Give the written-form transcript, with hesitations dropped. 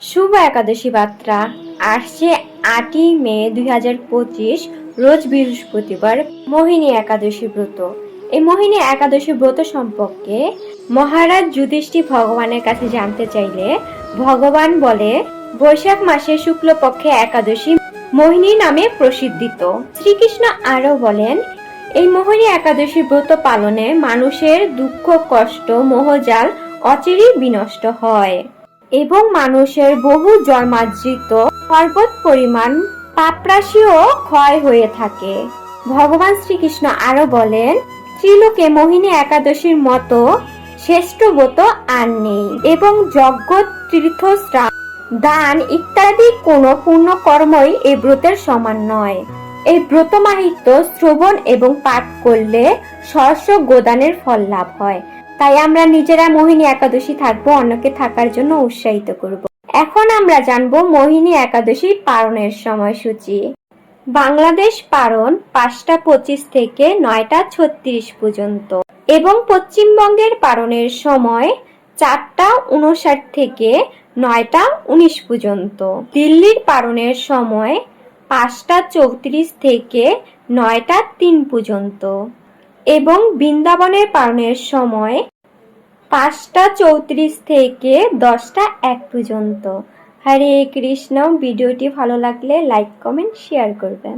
শুভ একাদশী বার্তা আসছে 8ই মে 2025 রোজ বৃহস্পতিবার মোহিনী একাদশী ব্রত। এই মোহিনী একাদশী ব্রত সম্পর্কে মহারাজ যুধিষ্ঠির ভগবানের কাছে জানতে চাইলে ভগবান বলে, বৈশাখ মাসে শুক্লপক্ষে একাদশী মোহিনী নামে প্রসিদ্ধিত। শ্রীকৃষ্ণ আরো বলেন, এই মোহিনী একাদশী ব্রত পালনে মানুষের দুঃখ কষ্ট মোহজাল অচিরেই বিনষ্ট হয় এবং মানুষের বহু জন্মার্জিত পর্বত পরিমাণ পাপরাশিও ক্ষয় হয়ে থাকে। ভগবান শ্রীকৃষ্ণ আরো বলেন, ত্রিলোকে মোহিনী একাদশীর মতো শ্রেষ্ঠ ব্রত আর নেই এবং যজ্ঞ তীর্থ স্নান দান ইত্যাদি কোনো পূর্ণ কর্মই এই ব্রতের সমান নয়। এই ব্রত মাহাত্ম্য শ্রবণ এবং পাঠ করলে সহস্র গোদানের ফল লাভ হয়। তাই আমরা নিজেরা মোহিনী একাদশী থাকবো, অন্যকে থাকার জন্য উৎসাহিত করব। এখন আমরা জানবো মোহিনী একাদশী পালনের সময়সূচি। বাংলাদেশ পালন 5টা 25 থেকে 9টা 36 পর্যন্ত এবং পশ্চিমবঙ্গের পালনের সময় 4টা 59 থেকে 9টা 19 পর্যন্ত। দিল্লির পালনের সময় 5টা 34 থেকে 9টা 3 পর্যন্ত এবং বৃন্দাবনের পালনের সময় 5টা 34 থেকে 10টা 1 পর্যন্ত। হরে কৃষ্ণ। ভিডিওটি ভালো লাগলে লাইক কমেন্ট শেয়ার করবেন।